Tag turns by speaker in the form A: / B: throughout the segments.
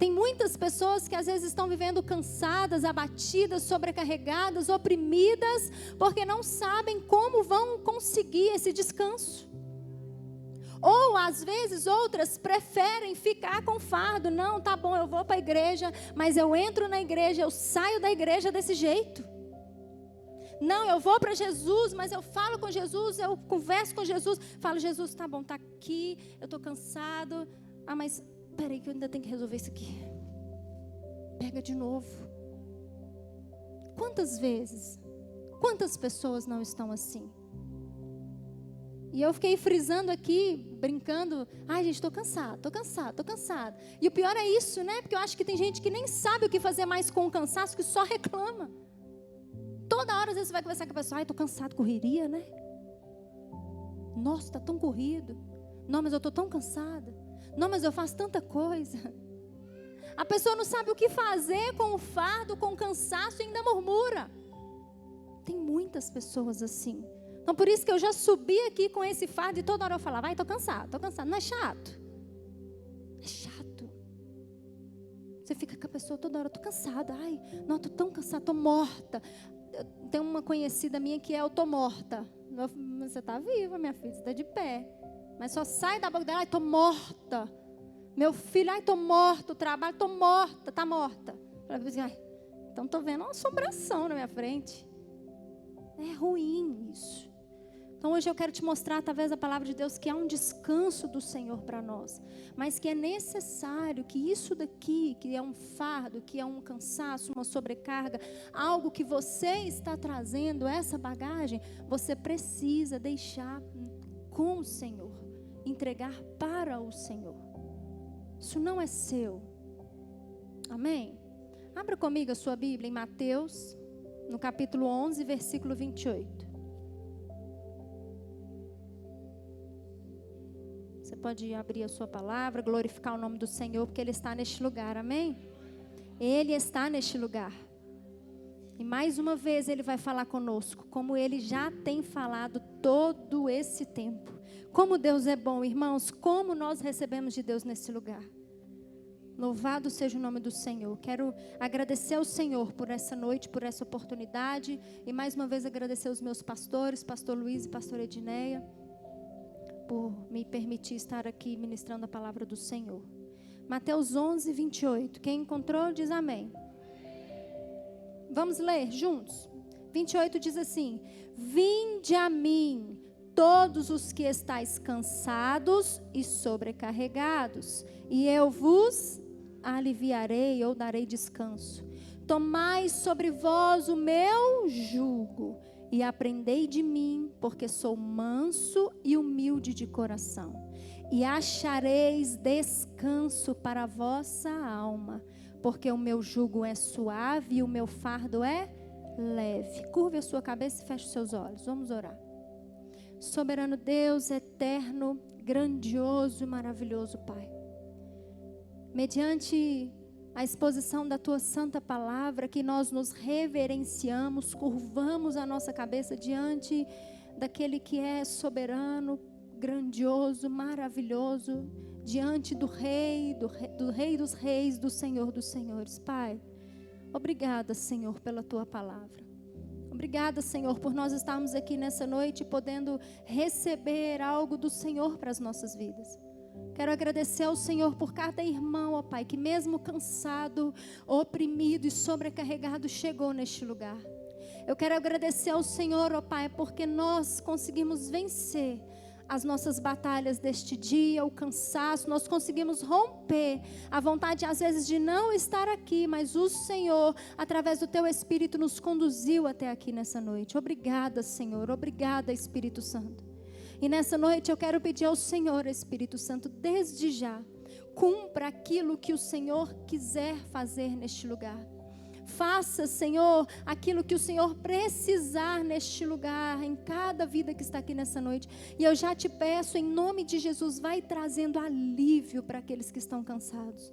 A: Tem muitas pessoas que às vezes estão vivendo cansadas, abatidas, sobrecarregadas, oprimidas, porque não sabem como vão conseguir esse descanso. Ou às vezes outras preferem ficar com fardo. Não, tá bom, eu vou para a igreja, mas eu entro na igreja, eu saio da igreja desse jeito. Não, eu vou para Jesus, mas eu falo com Jesus, eu converso com Jesus. Falo, Jesus, tá bom, tá aqui, eu estou cansado. Ah, mas peraí que eu ainda tenho que resolver isso aqui. Pega de novo. Quantas vezes, quantas pessoas não estão assim? E eu fiquei frisando aqui, brincando. Ai, gente, estou cansado. E o pior é isso, né? Porque eu acho que tem gente que nem sabe o que fazer mais com o cansaço, que só reclama. Toda hora, às vezes, você vai conversar com a pessoa. Ai, estou cansado, correria, né? Nossa, está tão corrido. Não, mas eu estou tão cansada. Não, mas eu faço tanta coisa. A pessoa não sabe o que fazer com o fardo, com o cansaço e ainda murmura. Tem muitas pessoas assim. Então, por isso que eu já subi aqui com esse fardo e toda hora eu falava, vai, estou cansado. Não é chato? É chato. Você fica com a pessoa toda hora, estou cansada. Ai, não, estou tão cansada, estou morta. Tem uma conhecida minha que é, eu estou morta. Você está viva, minha filha, você está de pé. Mas só sai da boca dela, ai, estou morta. Meu filho, ai, estou morta, o trabalho, estou morta, está morta. Ai, então estou vendo uma assombração na minha frente. É ruim isso. Então hoje eu quero te mostrar, através da palavra de Deus, que há um descanso do Senhor para nós. Mas que é necessário que isso daqui, que é um fardo, que é um cansaço, uma sobrecarga, algo que você está trazendo, essa bagagem, você precisa deixar com o Senhor. Entregar para o Senhor. Isso não é seu. Amém? Abra comigo a sua Bíblia em Mateus, no capítulo 11, versículo 28. Você pode abrir a sua palavra, glorificar o nome do Senhor, porque Ele está neste lugar, amém? Ele está neste lugar. E mais uma vez Ele vai falar conosco, como Ele já tem falado todo esse tempo. Como Deus é bom, irmãos, como nós recebemos de Deus nesse lugar. Louvado seja o nome do Senhor. Quero agradecer ao Senhor por essa noite, por essa oportunidade. E mais uma vez agradecer aos meus pastores, pastor Luiz e pastor Edneia, por me permitir estar aqui ministrando a palavra do Senhor. Mateus 11, 28. Quem encontrou, diz amém. Vamos ler juntos. 28 diz assim: Vinde a mim, todos os que estáis cansados e sobrecarregados, e eu vos aliviarei ou darei descanso. Tomai sobre vós o meu jugo e aprendei de mim, porque sou manso e humilde de coração, e achareis descanso para a vossa alma, porque o meu jugo é suave e o meu fardo é leve. Curve a sua cabeça e feche os seus olhos. Vamos orar. Soberano Deus, eterno, grandioso e maravilhoso Pai, mediante a exposição da Tua santa palavra, que nós nos reverenciamos, curvamos a nossa cabeça diante daquele que é soberano, grandioso, maravilhoso, diante do Rei dos Reis, do Senhor dos Senhores. Pai, obrigada, Senhor, pela Tua palavra. Obrigada, Senhor, por nós estarmos aqui nessa noite podendo receber algo do Senhor para as nossas vidas. Quero agradecer ao Senhor por cada irmão, ó Pai, que mesmo cansado, oprimido e sobrecarregado chegou neste lugar. Eu quero agradecer ao Senhor, ó Pai, porque nós conseguimos vencer as nossas batalhas deste dia, o cansaço, nós conseguimos romper a vontade às vezes de não estar aqui, mas o Senhor, através do Teu Espírito, nos conduziu até aqui nessa noite. Obrigada, Senhor, obrigada, Espírito Santo. E nessa noite eu quero pedir ao Senhor, Espírito Santo, desde já, cumpra aquilo que o Senhor quiser fazer neste lugar. Faça, Senhor, aquilo que o Senhor precisar neste lugar, em cada vida que está aqui nessa noite. E eu já te peço, em nome de Jesus, vai trazendo alívio para aqueles que estão cansados.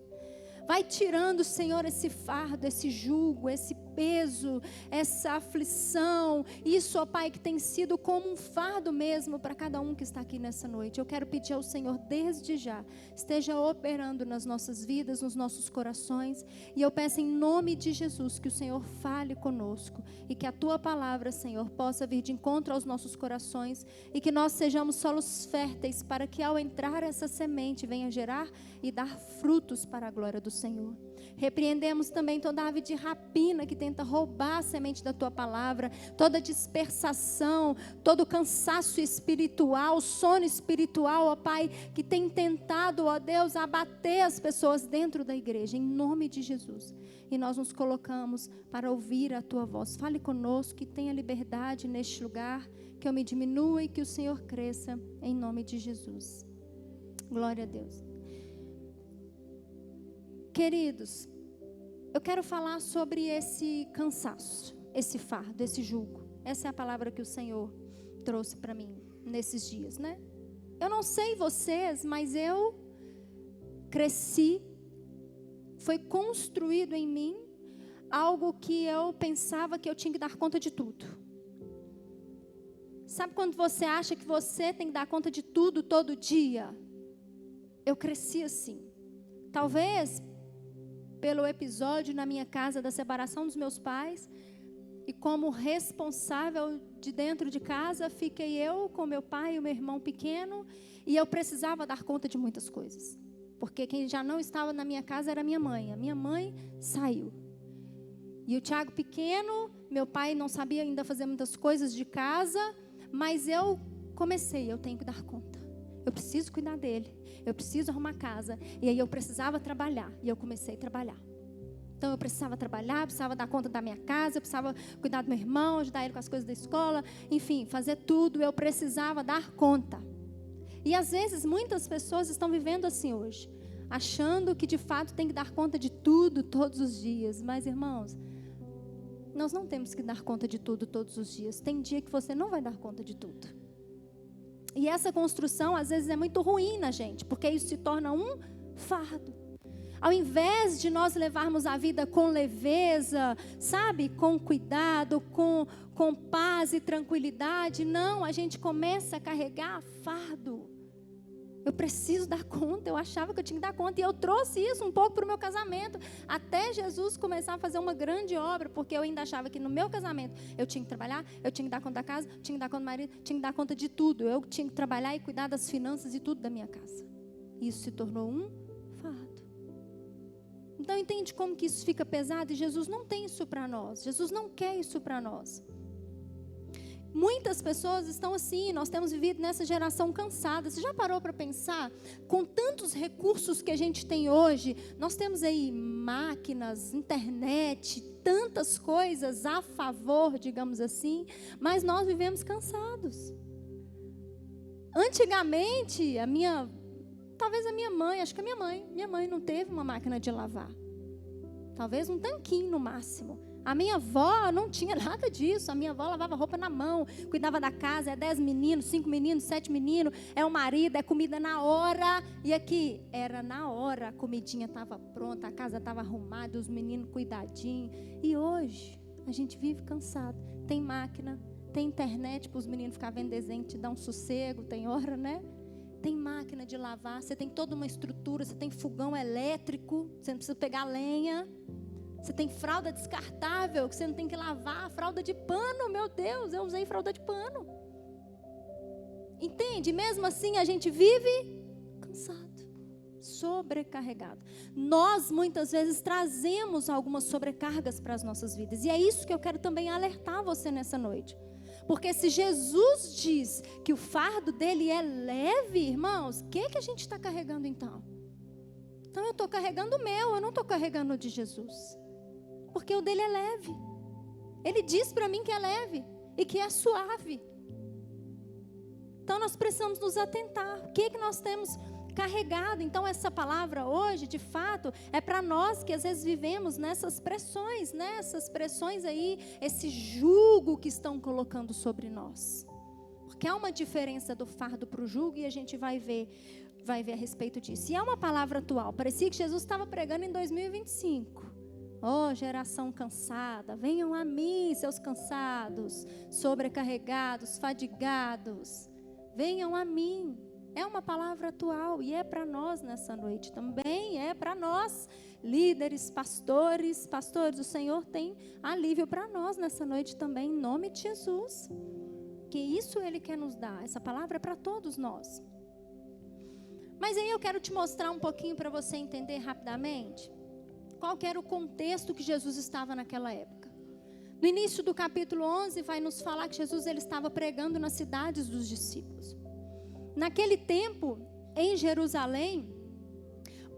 A: Vai tirando, Senhor, esse fardo, esse jugo, esse peso, essa aflição. Isso, ó Pai, que tem sido como um fardo mesmo para cada um que está aqui nessa noite. Eu quero pedir ao Senhor, desde já, esteja operando nas nossas vidas, nos nossos corações. E eu peço em nome de Jesus que o Senhor fale conosco. E que a Tua palavra, Senhor, possa vir de encontro aos nossos corações. E que nós sejamos solos férteis para que ao entrar essa semente venha gerar e dar frutos para a glória do Senhor. Repreendemos também toda ave de rapina que tenta roubar a semente da Tua palavra, toda dispersação, todo cansaço espiritual, sono espiritual, ó Pai, que tem tentado, ó Deus, abater as pessoas dentro da igreja, em nome de Jesus. E nós nos colocamos para ouvir a Tua voz. Fale conosco, que tenha liberdade neste lugar, que eu me diminua e que o Senhor cresça, em nome de Jesus. Glória a Deus. Queridos, eu quero falar sobre esse cansaço, esse fardo, esse jugo. Essa é a palavra que o Senhor trouxe para mim nesses dias, né? Eu não sei vocês, mas eu cresci, foi construído em mim algo que eu pensava que eu tinha que dar conta de tudo. Sabe quando você acha que você tem que dar conta de tudo todo dia? Eu cresci assim. Talvez pelo episódio na minha casa da separação dos meus pais, e como responsável de dentro de casa, fiquei eu com meu pai e o meu irmão pequeno, e eu precisava dar conta de muitas coisas, porque quem já não estava na minha casa era minha mãe. A minha mãe saiu, e o Tiago pequeno, meu pai não sabia ainda fazer muitas coisas de casa, mas eu tenho que dar conta. Eu preciso cuidar dele, eu preciso arrumar casa. E aí eu precisava trabalhar, e eu comecei a trabalhar. Então eu precisava trabalhar, precisava dar conta da minha casa, eu precisava cuidar do meu irmão, ajudar ele com as coisas da escola, enfim, fazer tudo, eu precisava dar conta. E às vezes muitas pessoas estão vivendo assim hoje, achando que de fato tem que dar conta de tudo todos os dias. Mas irmãos, nós não temos que dar conta de tudo todos os dias. Tem dia que você não vai dar conta de tudo. E essa construção, às vezes, é muito ruim na gente, porque isso se torna um fardo. Ao invés de nós levarmos a vida com leveza, sabe, com cuidado, com paz e tranquilidade, não, a gente começa a carregar fardo. Eu preciso dar conta, eu achava que eu tinha que dar conta, e eu trouxe isso um pouco para o meu casamento, até Jesus começar a fazer uma grande obra, porque eu ainda achava que no meu casamento eu tinha que trabalhar, eu tinha que dar conta da casa, tinha que dar conta do marido, tinha que dar conta de tudo, eu tinha que trabalhar e cuidar das finanças e tudo da minha casa. Isso se tornou um fardo. Então entende como que isso fica pesado? E Jesus não tem isso para nós, Jesus não quer isso para nós. Muitas pessoas estão assim, nós temos vivido nessa geração cansada. Você já parou para pensar? Com tantos recursos que a gente tem hoje, nós temos aí máquinas, internet, tantas coisas a favor, digamos assim, mas nós vivemos cansados. Antigamente, talvez a minha mãe, acho que minha mãe não teve uma máquina de lavar. Talvez um tanquinho no máximo. A minha avó não tinha nada disso. A minha avó lavava roupa na mão, cuidava da casa, 10 meninos, 5 meninos, 7 meninos, é o marido, é comida na hora. E aqui, era na hora, a comidinha estava pronta, a casa estava arrumada, os meninos cuidadinhos. E hoje, a gente vive cansado. Tem máquina, tem internet para os meninos ficarem vendo desenho, te dá um sossego, tem hora, né? Tem máquina de lavar, você tem toda uma estrutura, você tem fogão elétrico, você não precisa pegar lenha. Você tem fralda descartável, que você não tem que lavar. Fralda de pano, meu Deus, eu usei fralda de pano. Entende? Mesmo assim a gente vive cansado, sobrecarregado. Nós muitas vezes trazemos algumas sobrecargas para as nossas vidas. E é isso que eu quero também alertar você nessa noite. Porque se Jesus diz que o fardo dele é leve, irmãos, o que a gente está carregando então? Então eu estou carregando o meu, eu não estou carregando o de Jesus. Porque o dele é leve. Ele diz para mim que é leve e que é suave. Então nós precisamos nos atentar. O que nós temos carregado? Então essa palavra hoje, de fato, é para nós que às vezes vivemos nessas pressões, né? Essas pressões aí, esse jugo que estão colocando sobre nós. Porque há uma diferença do fardo para o jugo, e a gente vai ver. vai ver a respeito disso. E é uma palavra atual. Parecia que Jesus estava pregando em 2025. Oh, geração cansada, venham a mim, seus cansados, sobrecarregados, fadigados. Venham a mim. É uma palavra atual e é para nós nessa noite também. É para nós, líderes, pastores. Pastores, o Senhor tem alívio para nós nessa noite também, em nome de Jesus. Que isso Ele quer nos dar. Essa palavra é para todos nós. Mas aí eu quero te mostrar um pouquinho para você entender rapidamente qual que era o contexto que Jesus estava naquela época. No início do capítulo 11 vai nos falar que Jesus ele estava pregando nas cidades dos discípulos. Naquele tempo, em Jerusalém,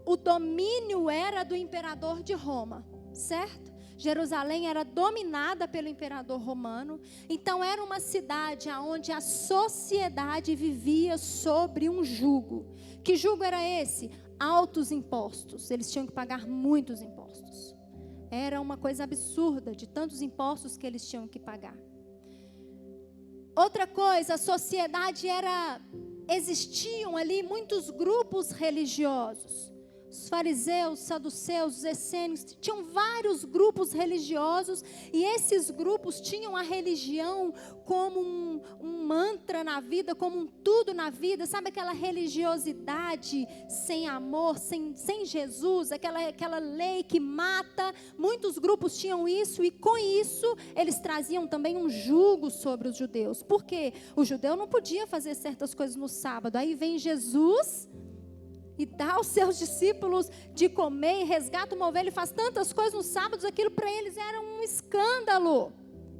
A: o domínio era do imperador de Roma, certo? Jerusalém era dominada pelo imperador romano, então era uma cidade onde a sociedade vivia sobre um jugo. Que jugo era esse? Altos impostos, eles tinham que pagar muitos impostos. Era uma coisa absurda de tantos impostos que eles tinham que pagar. Outra coisa, a sociedade existiam ali muitos grupos religiosos. Os fariseus, saduceus, os essênios, tinham vários grupos religiosos e esses grupos tinham a religião como um mantra na vida, como um tudo na vida, sabe aquela religiosidade sem amor, sem Jesus, aquela lei que mata. Muitos grupos tinham isso e com isso eles traziam também um jugo sobre os judeus. Por quê? O judeu não podia fazer certas coisas no sábado, aí vem Jesus e dá aos seus discípulos de comer, resgata uma ovelha e faz tantas coisas nos sábados, aquilo para eles era um escândalo.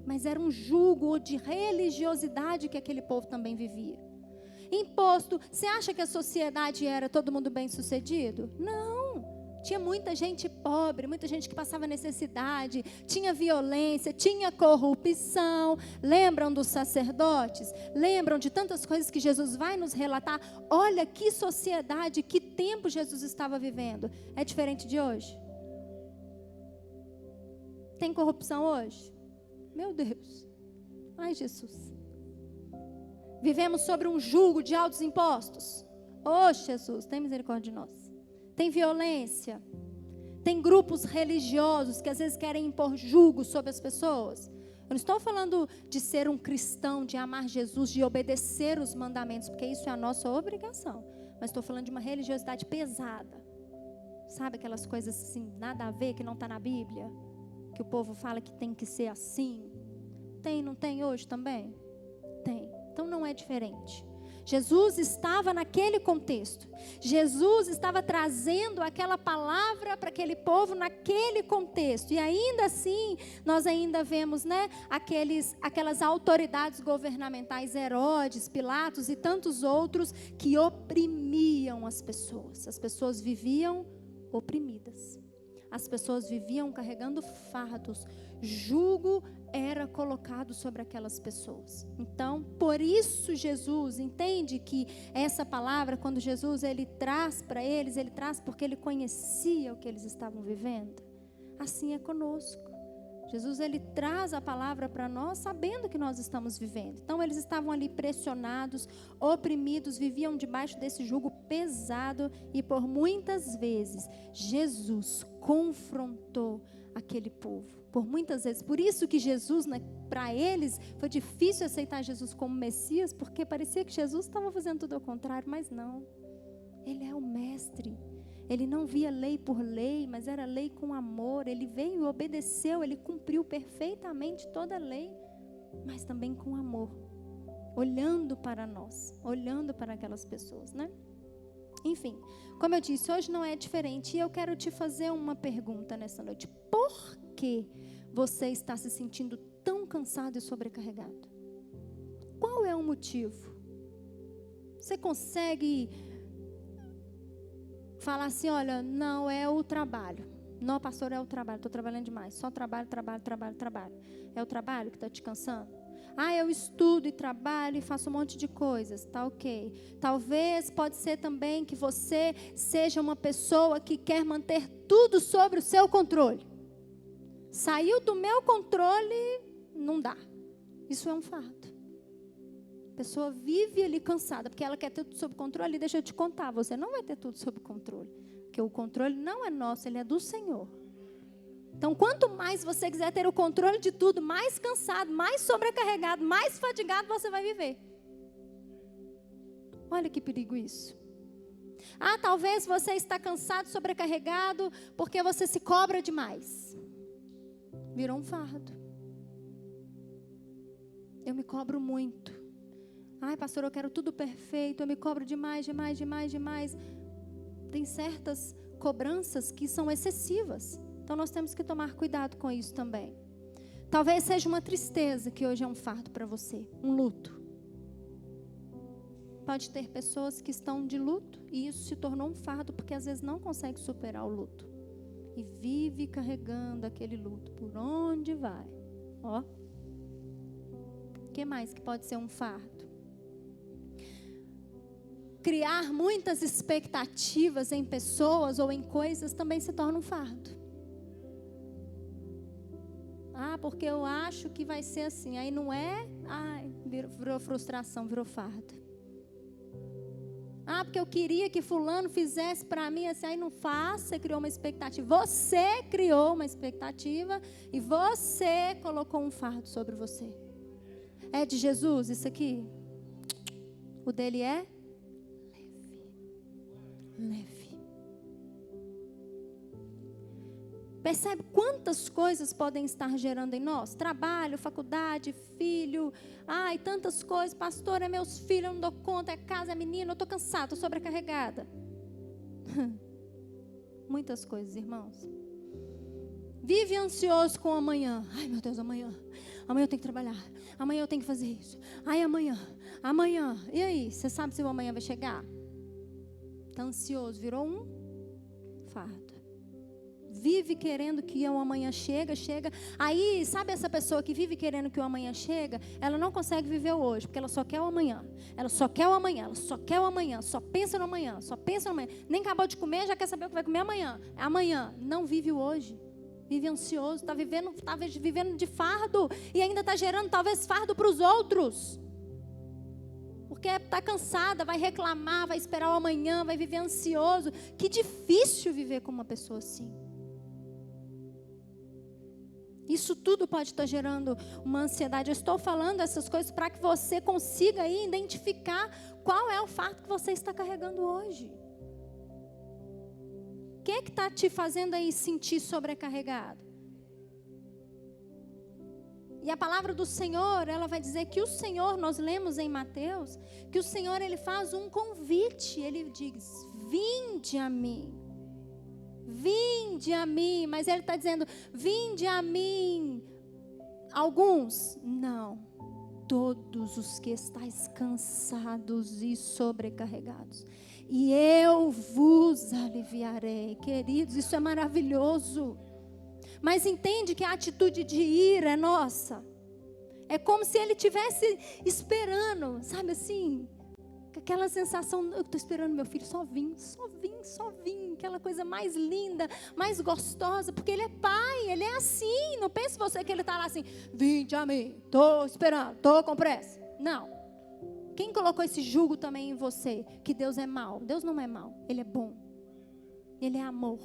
A: Mas era um jugo de religiosidade que aquele povo também vivia. Imposto, você acha que a sociedade era todo mundo bem sucedido? Não. Tinha muita gente pobre, muita gente que passava necessidade, tinha violência, tinha corrupção. Lembram dos sacerdotes? Lembram de tantas coisas que Jesus vai nos relatar? Olha que sociedade, que tempo Jesus estava vivendo. É diferente de hoje? Tem corrupção hoje? Meu Deus. Ai, Jesus. Vivemos sobre um jugo de altos impostos. Oh, Jesus, tem misericórdia de nós. Tem violência, tem grupos religiosos que às vezes querem impor jugo sobre as pessoas. Eu não estou falando de ser um cristão, de amar Jesus, de obedecer os mandamentos, porque isso é a nossa obrigação. Mas estou falando de uma religiosidade pesada. Sabe aquelas coisas assim, nada a ver, que não está na Bíblia? Que o povo fala que tem que ser assim. Tem, não tem hoje também? Tem. Então não é diferente. Jesus estava naquele contexto. Jesus estava trazendo aquela palavra para aquele povo naquele contexto. E ainda assim, nós ainda vemos, né, aquelas autoridades governamentais, Herodes, Pilatos e tantos outros que oprimiam as pessoas. As pessoas viviam oprimidas. As pessoas viviam carregando fardos. Jugo era colocado sobre aquelas pessoas. Então, por isso Jesus entende que essa palavra, quando Jesus ele traz para eles, ele traz porque ele conhecia o que eles estavam vivendo. Assim é conosco. Jesus ele traz a palavra para nós sabendo que nós estamos vivendo. Então eles estavam ali pressionados, oprimidos, viviam debaixo desse jugo pesado e por muitas vezes Jesus confrontou aquele povo. Por muitas vezes. Por isso que Jesus, para eles, foi difícil aceitar Jesus como Messias, porque parecia que Jesus estava fazendo tudo ao contrário, mas não. Ele é o mestre. Ele não via lei por lei, mas era lei com amor. Ele veio e obedeceu, ele cumpriu perfeitamente toda a lei, mas também com amor. Olhando para nós, olhando para aquelas pessoas, né? Enfim, como eu disse, hoje não é diferente. E eu quero te fazer uma pergunta nessa noite. Por que você está se sentindo tão cansado e sobrecarregado? Qual é o motivo? Você consegue falar assim, olha, não é o trabalho. Não, pastor, é o trabalho, estou trabalhando demais. Só trabalho. É o trabalho que está te cansando? Ah, eu estudo e trabalho e faço um monte de coisas, tá ok. Talvez pode ser também que você seja uma pessoa que quer manter tudo sobre o seu controle. Saiu do meu controle, não dá. Isso é um fardo. pessoa vive ali cansada, porque ela quer ter tudo sob controle. E deixa eu te contar, você não vai ter tudo sob controle. Porque o controle não é nosso, ele é do Senhor. Então, quanto mais você quiser ter o controle de tudo, mais cansado, mais sobrecarregado, mais fatigado você vai viver. Olha que perigo isso. Ah, talvez você está cansado, sobrecarregado, porque você se cobra demais. Virou um fardo. Eu me cobro muito. Ai, pastor, eu quero tudo perfeito. Eu me cobro demais. Tem certas cobranças que são excessivas. Então, nós temos que tomar cuidado com isso também. Talvez seja uma tristeza que hoje é um fardo para você. Um luto. Pode ter pessoas que estão de luto e isso se tornou um fardo porque às vezes não consegue superar o luto. E vive carregando aquele luto por onde vai. Ó. O que mais que pode ser um fardo? Criar muitas expectativas em pessoas ou em coisas também se torna um fardo. Ah, porque eu acho que vai ser assim. Aí não é, virou frustração, virou fardo. Ah, porque eu queria que fulano fizesse para mim assim, aí não faz, você criou uma expectativa. Você criou uma expectativa e você colocou um fardo sobre você. É de Jesus isso aqui? O dele é leve. Percebe quantas coisas podem estar gerando em nós? Trabalho, faculdade, filho. Ai, tantas coisas. Pastor, é meus filhos, eu não dou conta. É casa, é menino, eu estou cansada, estou sobrecarregada. Muitas coisas, irmãos. Vive ansioso com o amanhã. Ai, meu Deus, amanhã. Amanhã eu tenho que trabalhar. Amanhã eu tenho que fazer isso. Ai, amanhã. E aí, você sabe se o amanhã vai chegar? Está ansioso, virou um fardo. Vive querendo que o amanhã chega. Aí, sabe essa pessoa que vive querendo que o amanhã chega? Ela não consegue viver o hoje, porque ela só quer o amanhã. Só pensa no amanhã, Nem acabou de comer, já quer saber o que vai comer amanhã. Amanhã, não vive o hoje. Vive ansioso, está vivendo de fardo. E ainda está gerando talvez fardo para os outros. Porque está cansada, vai reclamar, vai esperar o amanhã, vai viver ansioso. Que difícil viver com uma pessoa assim. Isso tudo pode estar gerando uma ansiedade. Eu estou falando essas coisas para que você consiga aí identificar qual é o fardo que você está carregando hoje. O que está te fazendo aí sentir sobrecarregado? E a palavra do Senhor, ela vai dizer que o Senhor, nós lemos em Mateus, que o Senhor, ele faz um convite. Ele diz, vinde a mim. Vinde a mim, mas ele está dizendo, vinde a mim. Alguns? Não. Todos os que estáis cansados e sobrecarregados. E eu vos aliviarei. Queridos, isso é maravilhoso. Mas entende que a atitude de ir é nossa. É como se ele estivesse esperando, sabe assim? Aquela sensação, eu estou esperando meu filho só vir. Aquela coisa mais linda, mais gostosa, porque ele é pai, ele é assim. Não pense você que ele está lá assim, vinde a mim, estou esperando, estou com pressa. Não. Quem colocou esse jugo também em você, que Deus é mau? Deus não é mau, Ele é bom. Ele é amor.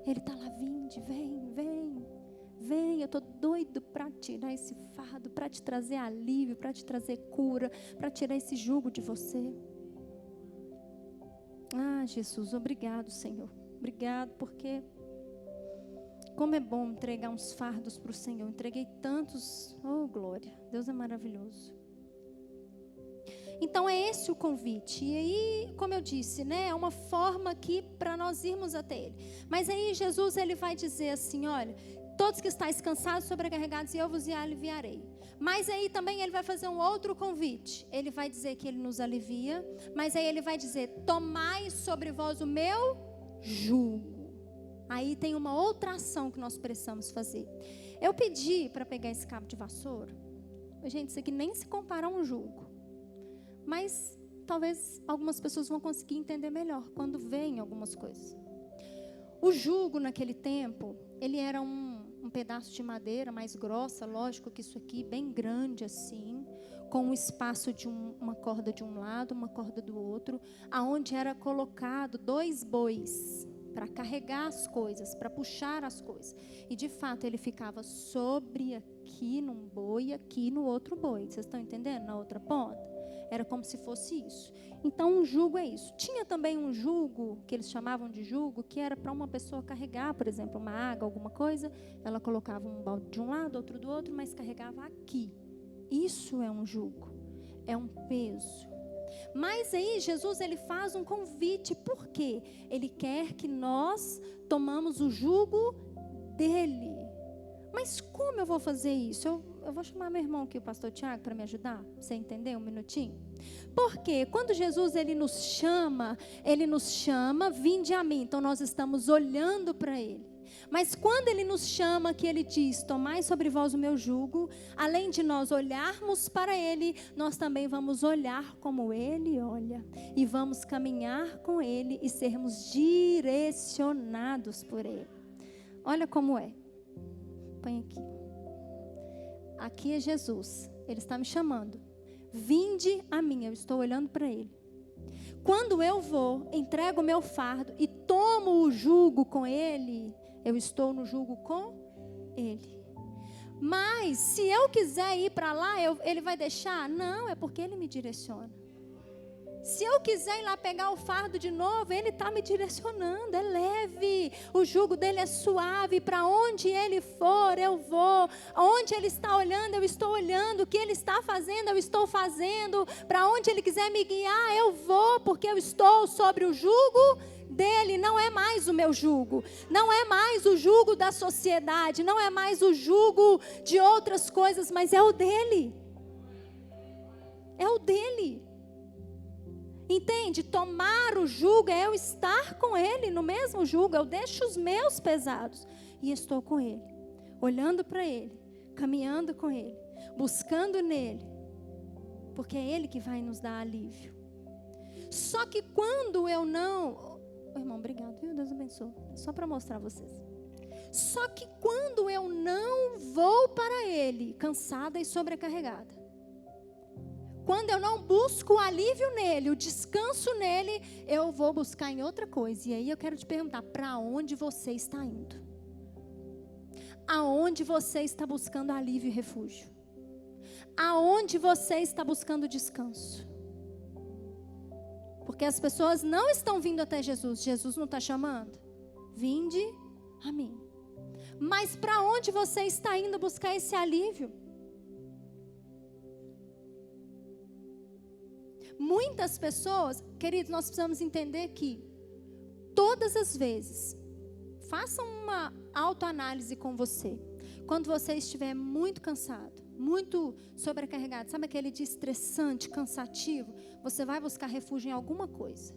A: Ele está lá, vinde, vem, eu estou doido para tirar esse fardo, para te trazer alívio, para te trazer cura, para tirar esse jugo de você. Ah, Jesus, obrigado, Senhor. Obrigado, porque como é bom entregar uns fardos para o Senhor. Entreguei tantos, oh glória, Deus é maravilhoso. Então é esse o convite. E aí, como eu disse, né, é uma forma aqui para nós irmos até Ele. Mas aí Jesus, ele vai dizer assim, olha, todos que estáis cansados, sobrecarregados, e eu vos aliviarei. Mas aí também ele vai fazer um outro convite. Ele vai dizer que ele nos alivia, mas aí ele vai dizer, tomai sobre vós o meu jugo. Aí tem uma outra ação que nós precisamos fazer. Eu pedi para pegar esse cabo de vassoura. Gente, isso aqui nem se compara a um jugo. Mas talvez algumas pessoas vão conseguir entender melhor quando veem algumas coisas. O jugo naquele tempo, ele era um pedaço de madeira mais grossa, lógico que isso aqui, bem grande assim, com um espaço de uma corda de um lado, uma corda do outro, aonde era colocado 2 bois para carregar as coisas, para puxar as coisas. E de fato ele ficava sobre aqui num boi, aqui no outro boi. Vocês estão entendendo? Na outra ponta. Era como se fosse isso. Então um jugo é isso. Tinha também um jugo, que eles chamavam de jugo, que era para uma pessoa carregar, por exemplo, uma água, alguma coisa. Ela colocava um balde de um lado, outro do outro, mas carregava aqui. Isso é um jugo. É um peso. Mas aí Jesus ele faz um convite, por quê? Ele quer que nós tomamos o jugo dele. Mas como eu vou fazer isso? Eu vou chamar meu irmão aqui, o pastor Tiago, para me ajudar. Você entendeu? Um minutinho. Porque quando Jesus ele nos chama, vinde a mim. Então nós estamos olhando para ele. Mas quando ele nos chama, que ele diz, tomai sobre vós o meu jugo, além de nós olharmos para ele, nós também vamos olhar como ele olha. E vamos caminhar com ele e sermos direcionados por ele. Olha como é. Põe aqui. Aqui é Jesus. Ele está me chamando. Vinde a mim. Eu estou olhando para ele. Quando eu vou, entrego o meu fardo e tomo o jugo com ele, eu estou no jugo com ele. Mas se eu quiser ir para lá, ele vai deixar? Não, é porque ele me direciona. Se eu quiser ir lá pegar o fardo de novo, ele está me direcionando, é leve. O jugo dele é suave, para onde ele for, eu vou. Onde ele está olhando, eu estou olhando. O que ele está fazendo, eu estou fazendo. Para onde ele quiser me guiar, eu vou, porque eu estou sobre o jugo dele. Não é mais o meu jugo, não é mais o jugo da sociedade, não é mais o jugo de outras coisas, mas é o dele. É o dele. Entende? Tomar o jugo é eu estar com ele no mesmo jugo. Eu deixo os meus pesados e estou com ele, olhando para ele, caminhando com ele, buscando nele, porque é ele que vai nos dar alívio. Só que quando eu não... irmão, obrigado, Deus abençoe. Só para mostrar a vocês. Só que quando eu não vou para ele, cansada e sobrecarregada, quando eu não busco o alívio nele, o descanso nele, eu vou buscar em outra coisa. E aí eu quero te perguntar, para onde você está indo? Aonde você está buscando alívio e refúgio? Aonde você está buscando descanso? Porque as pessoas não estão vindo até Jesus. Jesus não está chamando. Vinde a mim. Mas para onde você está indo buscar esse alívio? Muitas pessoas, queridos, nós precisamos entender que todas as vezes, façam uma autoanálise com você. Quando você estiver muito cansado, muito sobrecarregado, sabe aquele dia estressante, cansativo, você vai buscar refúgio em alguma coisa.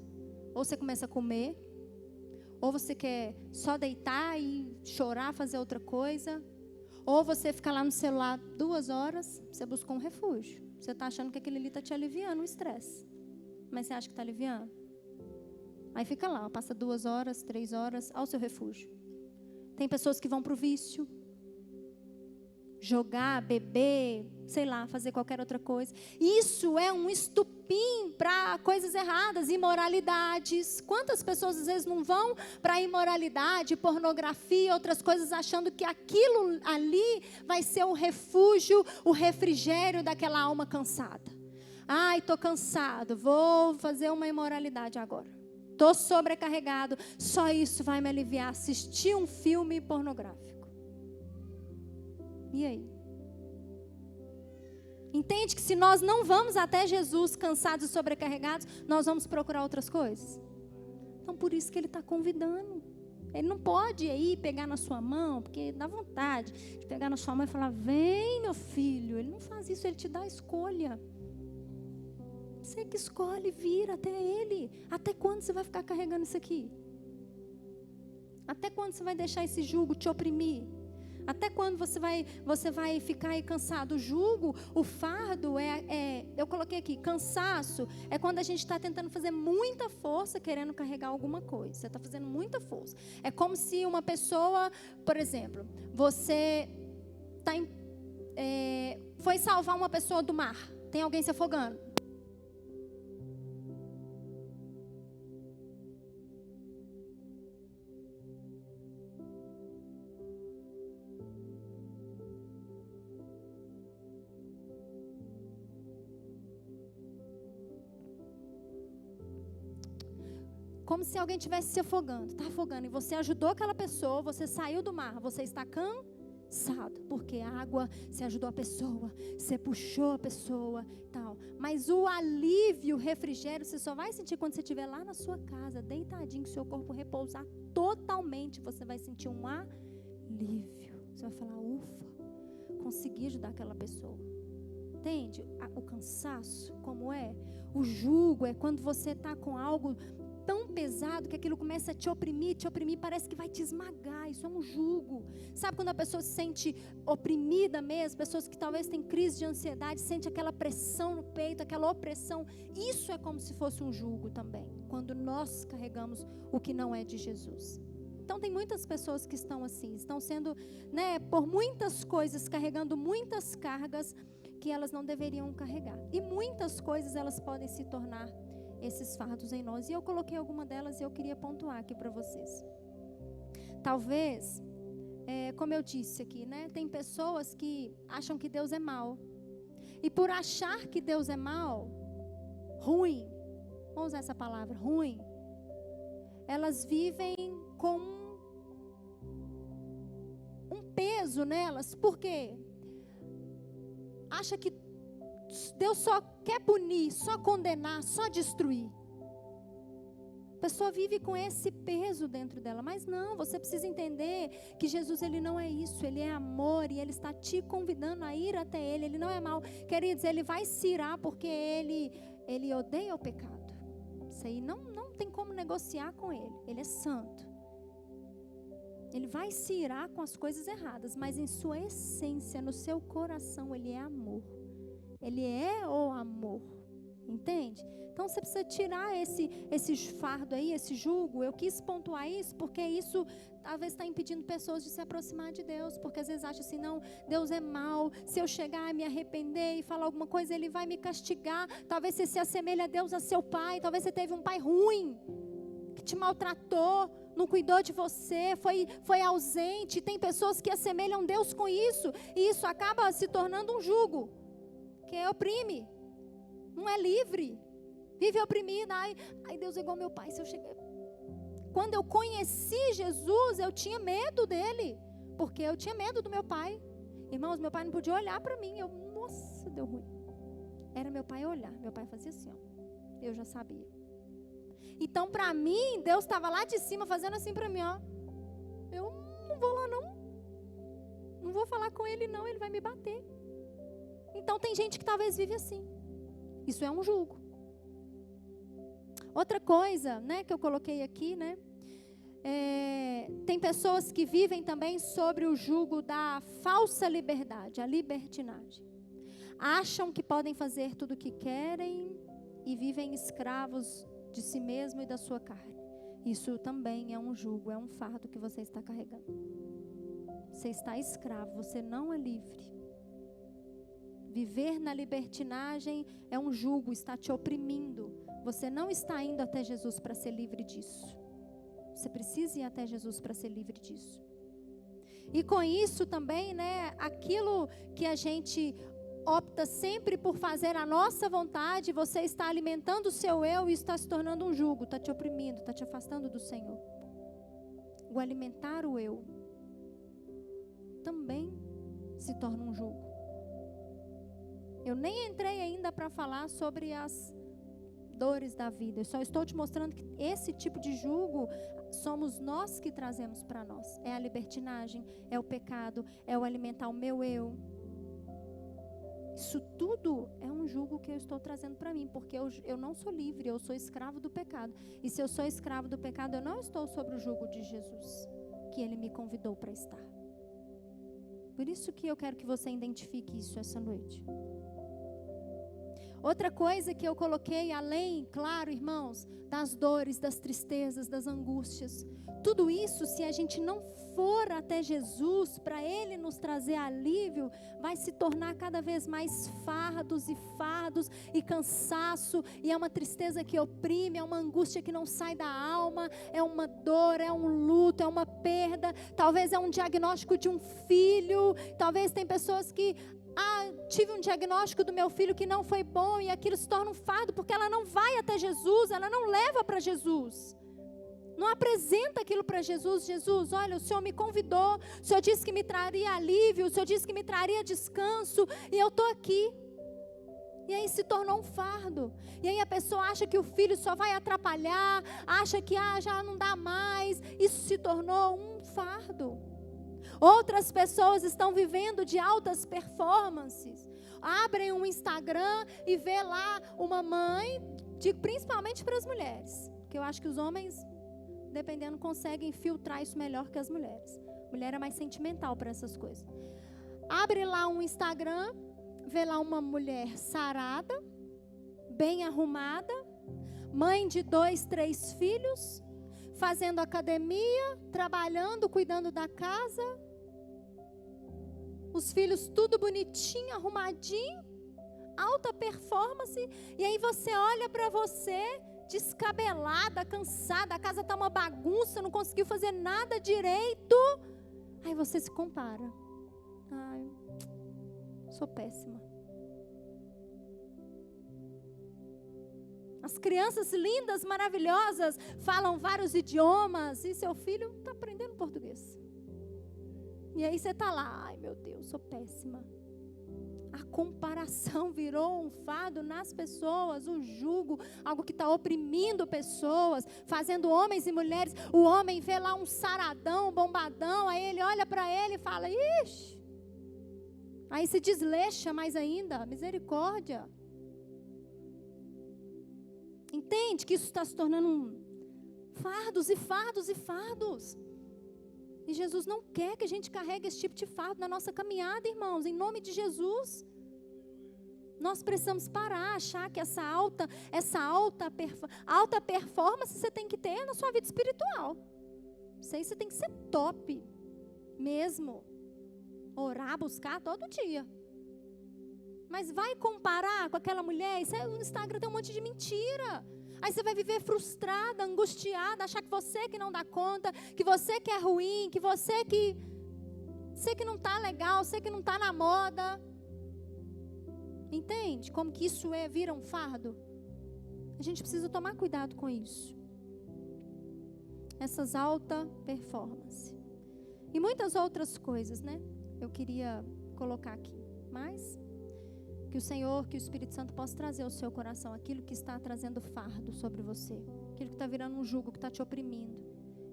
A: Ou você começa a comer, ou você quer só deitar e chorar, fazer outra coisa, ou você fica lá no celular 2 horas, você buscou um refúgio. Você está achando que aquele ali está te aliviando o estresse. Mas você acha que está aliviando? Aí fica lá, passa 2 horas, 3 horas, ao seu refúgio. Tem pessoas que vão para o vício. Jogar, beber, sei lá, fazer qualquer outra coisa. Isso é um estupim para coisas erradas, imoralidades. Quantas pessoas às vezes não vão para imoralidade, pornografia, outras coisas, achando que aquilo ali vai ser o refúgio, o refrigério daquela alma cansada. Ai, estou cansado, vou fazer uma imoralidade agora. Estou sobrecarregado, só isso vai me aliviar, assistir um filme pornográfico. E aí? Entende que se nós não vamos até Jesus cansados e sobrecarregados, nós vamos procurar outras coisas? Então por isso que ele está convidando. Ele não pode aí pegar na sua mão, porque dá vontade de pegar na sua mão e falar, vem meu filho. Ele não faz isso, ele te dá a escolha. Você que escolhe vir até ele. Até quando você vai ficar carregando isso aqui? Até quando você vai deixar esse jugo te oprimir? Até quando você vai ficar aí cansado? O jugo, o fardo, eu coloquei aqui, cansaço, é quando a gente está tentando fazer muita força, querendo carregar alguma coisa. Você está fazendo muita força. É como se uma pessoa, por exemplo, você foi salvar uma pessoa do mar. Tem alguém se afogando. Como se alguém estivesse se afogando, está afogando, e você ajudou aquela pessoa, você saiu do mar, você está cansado, porque a água, você ajudou a pessoa, você puxou a pessoa, tal. Mas o alívio, o refrigério, você só vai sentir quando você estiver lá na sua casa, deitadinho, que seu corpo repousar totalmente, você vai sentir um alívio. Você vai falar, ufa, consegui ajudar aquela pessoa. Entende? O cansaço, como é? O jugo é quando você está com algo tão pesado que aquilo começa a te oprimir, parece que vai te esmagar. Isso é um jugo. Sabe quando a pessoa se sente oprimida mesmo? Pessoas que talvez têm crise de ansiedade, sente aquela pressão no peito, aquela opressão. Isso é como se fosse um jugo também, quando nós carregamos o que não é de Jesus. Então tem muitas pessoas que estão assim, estão sendo, por muitas coisas, carregando muitas cargas que elas não deveriam carregar. E muitas coisas elas podem se tornar esses fardos em nós. E eu coloquei alguma delas e eu queria pontuar aqui para vocês. Talvez, como eu disse aqui, tem pessoas que acham que Deus é mau. E por achar que Deus é mau, ruim, vamos usar essa palavra, ruim, elas vivem com um peso nelas. Por quê? Acha que Deus só quer punir, só condenar, só destruir. A pessoa vive com esse peso dentro dela. Mas não, você precisa entender que Jesus, ele não é isso. Ele é amor e ele está te convidando a ir até ele. Ele não é mau. Queridos, ele vai se irar porque ele odeia o pecado. Isso aí não tem como negociar com ele. Ele é santo. Ele vai se irar com as coisas erradas, mas em sua essência, no seu coração, ele é amor. Ele é o amor, entende? Então você precisa tirar esse fardo aí, esse jugo. Eu quis pontuar isso porque isso talvez está impedindo pessoas de se aproximar de Deus, porque às vezes acham assim, não, Deus é mau, se eu chegar e me arrepender e falar alguma coisa, Ele vai me castigar. Talvez você se assemelhe a Deus, a seu pai, talvez você teve um pai ruim, que te maltratou, não cuidou de você, foi ausente. Tem pessoas que assemelham Deus com isso, e isso acaba se tornando um jugo, que oprime, não é livre, vive oprimida. Ai, Deus é igual meu pai. Se eu cheguei... Quando eu conheci Jesus, eu tinha medo dele, porque eu tinha medo do meu pai. Irmãos, meu pai não podia olhar para mim. Nossa, deu ruim. Era meu pai olhar, meu pai fazia assim, ó. Eu já sabia. Então, para mim, Deus estava lá de cima fazendo assim para mim, ó. Eu não vou lá não vou falar com ele não, ele vai me bater. Então tem gente que talvez vive assim. Isso é um jugo. Outra coisa, que eu coloquei aqui, tem pessoas que vivem também sobre o jugo da falsa liberdade, a libertinagem. Acham que podem fazer tudo o que querem e vivem escravos de si mesmo e da sua carne. Isso também é um jugo, é um fardo que você está carregando. Você está escravo, você não é livre. Viver na libertinagem é um jugo, está te oprimindo. Você não está indo até Jesus para ser livre disso. Você precisa ir até Jesus para ser livre disso. E com isso também, aquilo que a gente opta sempre por fazer a nossa vontade, você está alimentando o seu eu e está se tornando um jugo, está te oprimindo, está te afastando do Senhor. O alimentar o eu também se torna um jugo. Eu nem entrei ainda para falar sobre as dores da vida. Eu só estou te mostrando que esse tipo de jugo somos nós que trazemos para nós. É a libertinagem, é o pecado, é o alimentar o meu eu. Isso tudo é um jugo que eu estou trazendo para mim, porque eu não sou livre, eu sou escravo do pecado. E se eu sou escravo do pecado, eu não estou sobre o jugo de Jesus, que Ele me convidou para estar. Por isso que eu quero que você identifique isso essa noite. Outra coisa que eu coloquei, além, claro, irmãos, das dores, das tristezas, das angústias, tudo isso, se a gente não for até Jesus, para Ele nos trazer alívio, vai se tornar cada vez mais fardos e cansaço, e é uma tristeza que oprime, é uma angústia que não sai da alma, é uma dor, é um luto, é uma perda, talvez é um diagnóstico de um filho, talvez tem pessoas que, tive um diagnóstico do meu filho que não foi bom, e aquilo se torna um fardo, porque ela não vai até Jesus, ela não leva para Jesus, não apresenta aquilo para Jesus. Jesus, olha, o Senhor me convidou, o Senhor disse que me traria alívio, o Senhor disse que me traria descanso, e eu estou aqui. E aí se tornou um fardo. E aí a pessoa acha que o filho só vai atrapalhar, acha que já não dá mais. Isso se tornou um fardo. Outras pessoas estão vivendo de altas performances. Abrem um Instagram e vê lá uma mãe, principalmente para as mulheres, porque eu acho que os homens, dependendo, conseguem filtrar isso melhor que as mulheres. Mulher é mais sentimental para essas coisas. Abre lá um Instagram, vê lá uma mulher sarada, bem arrumada, mãe de 2, 3 filhos, fazendo academia, trabalhando, cuidando da casa, os filhos tudo bonitinho, arrumadinho, alta performance, e aí você olha para você, descabelada, cansada, a casa está uma bagunça, não conseguiu fazer nada direito, aí você se compara. Ai, sou péssima. As crianças lindas, maravilhosas, falam vários idiomas, e seu filho está aprendendo português. E aí você está lá, ai meu Deus, sou péssima. A comparação virou um fardo nas pessoas, um jugo, algo que está oprimindo pessoas, fazendo homens e mulheres. O homem vê lá um saradão, bombadão, aí ele olha para ele e fala, ixi. Aí se desleixa mais ainda, misericórdia. Entende que isso está se tornando fardos e fardos e fardos. E Jesus não quer que a gente carregue esse tipo de fardo na nossa caminhada, irmãos, em nome de Jesus. Nós precisamos parar, achar que essa alta performance você tem que ter na sua vida espiritual. Isso aí você tem que ser top mesmo. Orar, buscar todo dia. Mas vai comparar com aquela mulher, isso aí, no Instagram tem um monte de mentira. Aí você vai viver frustrada, angustiada, achar que você que não dá conta, que você que é ruim, que você que não está legal, você que não está na moda. Entende como que isso vira um fardo? A gente precisa tomar cuidado com isso. Essas alta performance. E muitas outras coisas, né? Eu queria colocar aqui. Mas que o Senhor, que o Espírito Santo possa trazer ao seu coração aquilo que está trazendo fardo sobre você. Aquilo que está virando um jugo, que está te oprimindo,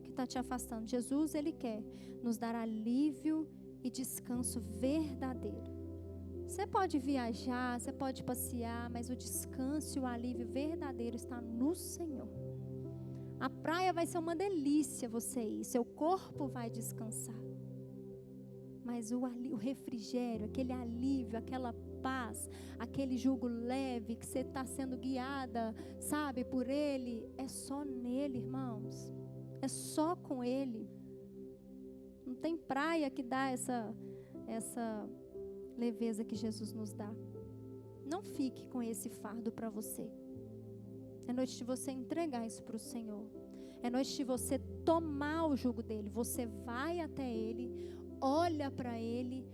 A: que está te afastando. Jesus, Ele quer nos dar alívio e descanso verdadeiro. Você pode viajar, você pode passear, mas o descanso e o alívio verdadeiro está no Senhor. A praia vai ser uma delícia você ir, seu corpo vai descansar. Mas o refrigério, aquele alívio, aquela paz, aquele jugo leve que você está sendo guiada, sabe, por Ele, é só nele, irmãos. É só com Ele. Não tem praia que dá essa leveza que Jesus nos dá. Não fique com esse fardo para você. É noite de você entregar isso para o Senhor. É noite de você tomar o jugo dele. Você vai até Ele, olha para Ele,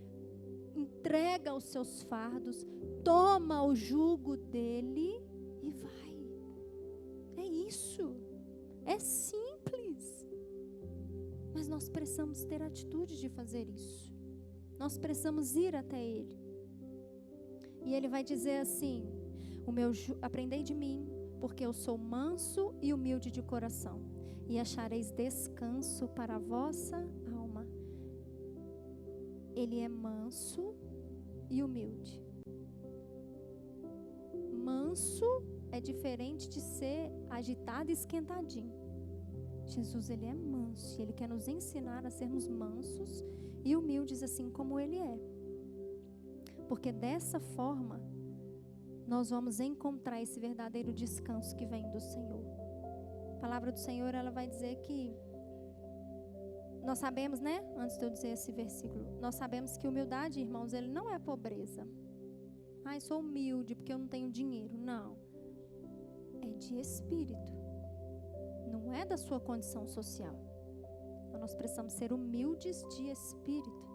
A: entrega os seus fardos, toma o jugo dele e vai. É isso. É simples. Mas nós precisamos ter atitude de fazer isso. Nós precisamos ir até Ele. E Ele vai dizer assim: aprendei de mim, porque eu sou manso e humilde de coração, e achareis descanso para a vossa alma. Ele é manso e humilde. Manso é diferente de ser agitado e esquentadinho. Jesus, Ele é manso, e Ele quer nos ensinar a sermos mansos e humildes assim como Ele é. Porque dessa forma, nós vamos encontrar esse verdadeiro descanso que vem do Senhor. A palavra do Senhor, ela vai dizer que Nós sabemos, né? Antes de eu dizer esse versículo, nós sabemos que humildade, irmãos, ele não é pobreza. Eu sou humilde porque eu não tenho dinheiro. Não. É de espírito. Não é da sua condição social. Então, nós precisamos ser humildes de espírito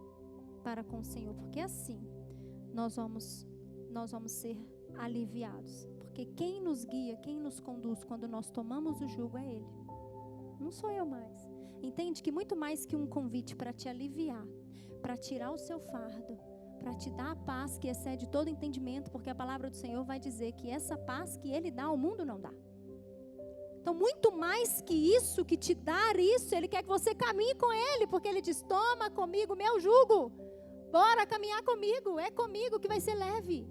A: para com o Senhor. Porque assim, nós vamos ser aliviados. Porque quem nos guia, quem nos conduz quando nós tomamos o jugo é Ele. Não sou eu mais. Entende que muito mais que um convite para te aliviar, para tirar o seu fardo, para te dar a paz que excede todo entendimento, porque a palavra do Senhor vai dizer que essa paz que Ele dá, o mundo não dá. Então, muito mais que isso, que te dar isso, Ele quer que você caminhe com Ele, porque Ele diz, toma comigo meu jugo, bora caminhar comigo, é comigo que vai ser leve.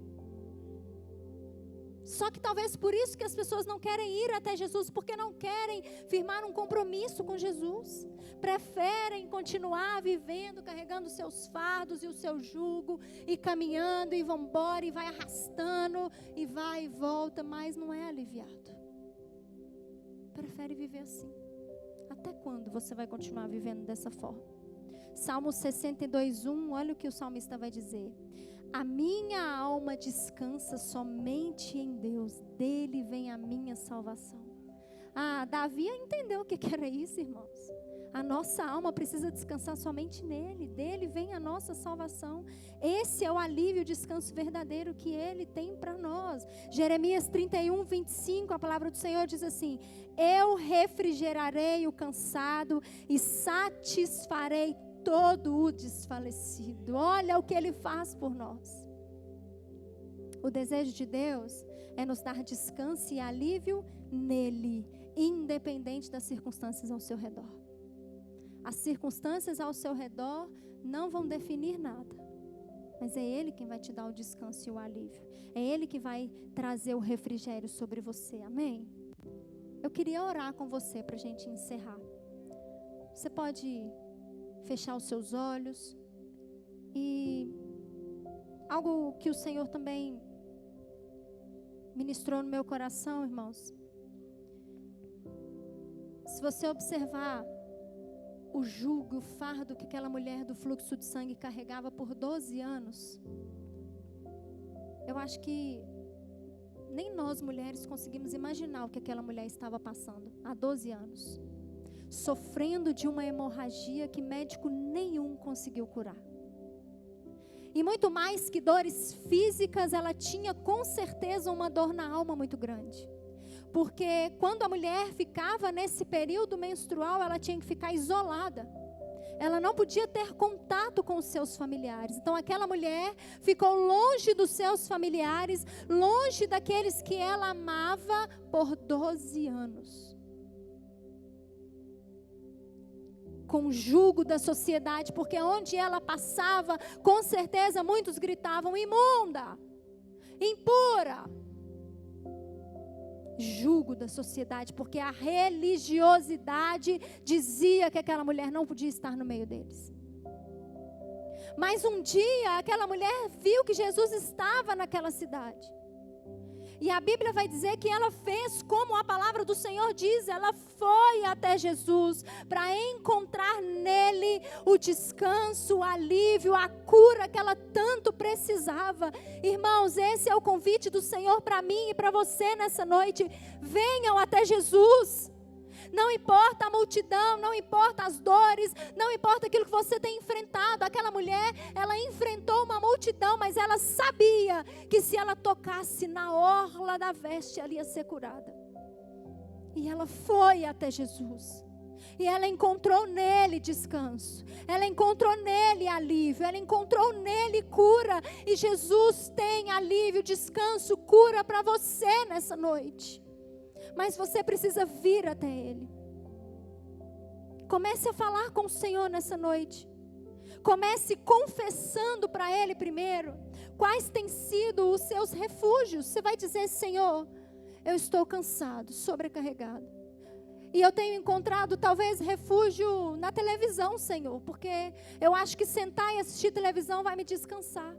A: Só que talvez por isso que as pessoas não querem ir até Jesus, porque não querem firmar um compromisso com Jesus. Preferem continuar vivendo, carregando os seus fardos e o seu jugo, e caminhando, e vão embora, e vai arrastando, e vai e volta, mas não é aliviado. Prefere viver assim. Até quando você vai continuar vivendo dessa forma? Salmo 62:1, olha o que o salmista vai dizer. A minha alma descansa somente em Deus, dele vem a minha salvação. Davi entendeu o que era isso, irmãos. A nossa alma precisa descansar somente nele, dele vem a nossa salvação. Esse é o alívio, o descanso verdadeiro que ele tem para nós. Jeremias 31:25, a palavra do Senhor diz assim: eu refrigerarei o cansado e satisfarei todo o desfalecido. Olha o que Ele faz por nós. O desejo de Deus é nos dar descanso e alívio nele, independente das circunstâncias ao seu redor. As circunstâncias ao seu redor não vão definir nada, mas é Ele quem vai te dar o descanso e o alívio. É Ele que vai trazer o refrigério sobre você. Amém? Eu queria orar com você para a gente encerrar. Você pode fechar os seus olhos. E algo que o Senhor também ministrou no meu coração, irmãos. Se você observar o jugo, o fardo que aquela mulher do fluxo de sangue carregava por 12 anos, eu acho que nem nós mulheres conseguimos imaginar o que aquela mulher estava passando há 12 anos. Sofrendo de uma hemorragia que médico nenhum conseguiu curar. E muito mais que dores físicas, ela tinha com certeza uma dor na alma muito grande. Porque quando a mulher ficava nesse período menstrual, ela tinha que ficar isolada. Ela não podia ter contato com os seus familiares. Então aquela mulher ficou longe dos seus familiares, longe daqueles que ela amava por 12 anos. Com o jugo da sociedade, porque onde ela passava, com certeza muitos gritavam: imunda, impura. Jugo da sociedade, porque a religiosidade dizia que aquela mulher não podia estar no meio deles. Mas um dia aquela mulher viu que Jesus estava naquela cidade. E a Bíblia vai dizer que ela fez como a palavra do Senhor diz. Ela foi até Jesus para encontrar nele o descanso, o alívio, a cura que ela tanto precisava. Irmãos, esse é o convite do Senhor para mim e para você nessa noite. Venham até Jesus. Não importa a multidão, não importa as dores, não importa aquilo que você tem enfrentado. Aquela mulher, ela enfrentou uma multidão, mas ela sabia que se ela tocasse na orla da veste, ela ia ser curada. E ela foi até Jesus. E ela encontrou nele descanso. Ela encontrou nele alívio. Ela encontrou nele cura. E Jesus tem alívio, descanso, cura para você nessa noite. Mas você precisa vir até Ele. Comece a falar com o Senhor nessa noite. Comece confessando para Ele primeiro quais têm sido os seus refúgios. Você vai dizer: Senhor, eu estou cansado, sobrecarregado. E eu tenho encontrado talvez refúgio na televisão, Senhor, porque eu acho que sentar e assistir televisão vai me descansar.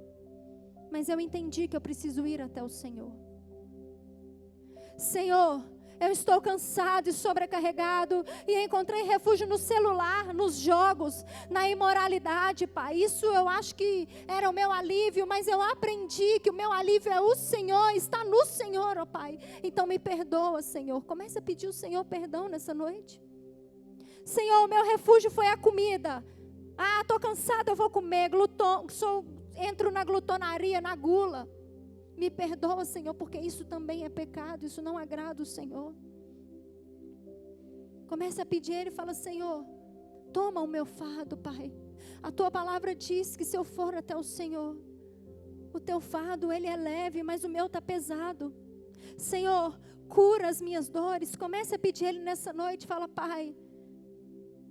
A: Mas eu entendi que eu preciso ir até o Senhor. Senhor, Eu estou cansado e sobrecarregado e encontrei refúgio no celular, nos jogos, na imoralidade, Pai. Isso eu acho que era o meu alívio, mas eu aprendi que o meu alívio é o Senhor, está no Senhor, ó Pai. Então me perdoa, Senhor. Comece a pedir ao Senhor perdão nessa noite. Senhor, o meu refúgio foi a comida. Ah, estou cansado, eu vou comer. Entro na glutonaria, na gula. Me perdoa, Senhor, porque isso também é pecado, isso não agrada o Senhor. Comece a pedir a Ele e fala: Senhor, toma o meu fardo, Pai. A Tua palavra diz que se eu for até o Senhor, o Teu fardo, ele é leve, mas o meu está pesado. Senhor, cura as minhas dores. Comece a pedir a Ele nessa noite, fala: Pai,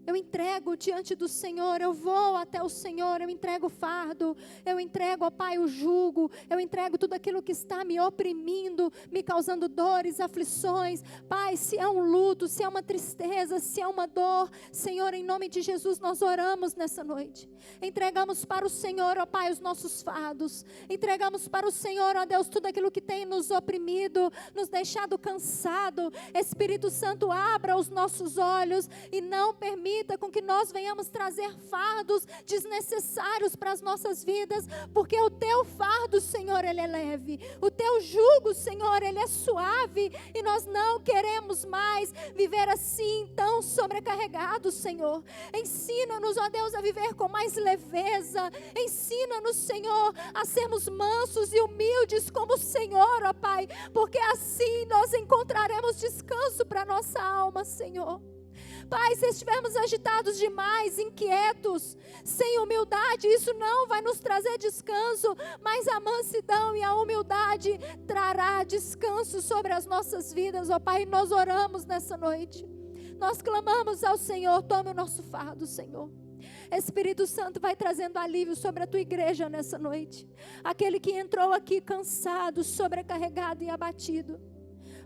A: eu entrego diante do Senhor, eu vou até o Senhor, eu entrego o fardo, eu entrego, ó Pai, o jugo, eu entrego tudo aquilo que está me oprimindo, me causando dores, aflições. Pai, se é um luto, se é uma tristeza, se é uma dor, Senhor, em nome de Jesus, nós oramos nessa noite. Entregamos para o Senhor, ó Pai, os nossos fardos. Entregamos para o Senhor, ó Deus, tudo aquilo que tem nos oprimido, nos deixado cansado. Espírito Santo, abra os nossos olhos e não permita com que nós venhamos trazer fardos desnecessários para as nossas vidas, porque o Teu fardo, Senhor, ele é leve, o Teu jugo, Senhor, ele é suave, e nós não queremos mais viver assim, tão sobrecarregados, Senhor. Ensina-nos, ó Deus, a viver com mais leveza. Ensina-nos, Senhor, a sermos mansos e humildes como o Senhor, ó Pai, porque assim nós encontraremos descanso para a nossa alma, Senhor. Pai, se estivermos agitados demais, inquietos, sem humildade, isso não vai nos trazer descanso, mas a mansidão e a humildade trará descanso sobre as nossas vidas, ó Pai. Nós oramos nessa noite, nós clamamos ao Senhor: tome o nosso fardo, Senhor. Espírito Santo, vai trazendo alívio sobre a Tua igreja nessa noite. Aquele que entrou aqui cansado, sobrecarregado e abatido,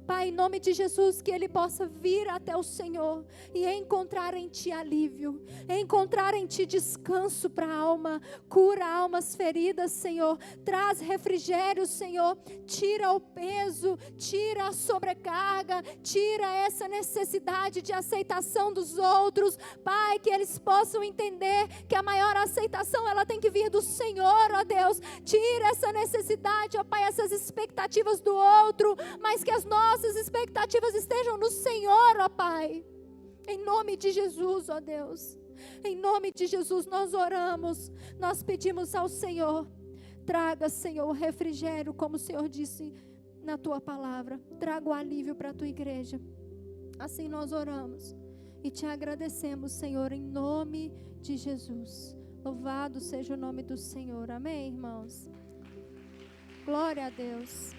A: Pai, em nome de Jesus, que ele possa vir até o Senhor e encontrar em Ti alívio, encontrar em Ti descanso para a alma. Cura almas feridas, Senhor. Traz refrigério, Senhor. Tira o peso, tira a sobrecarga, tira essa necessidade de aceitação dos outros. Pai, que eles possam entender que a maior aceitação, ela tem que vir do Senhor, ó Deus. Tira essa necessidade, ó Pai, essas expectativas do outro, mas que as nossas expectativas estejam no Senhor, ó Pai. Em nome de Jesus, ó Deus. Em nome de Jesus nós oramos, nós pedimos ao Senhor: traga, Senhor, o refrigério, como o Senhor disse na Tua palavra. Traga o alívio para a Tua igreja. Assim nós oramos e Te agradecemos, Senhor, em nome de Jesus. Louvado seja o nome do Senhor. Amém, irmãos? Glória a Deus.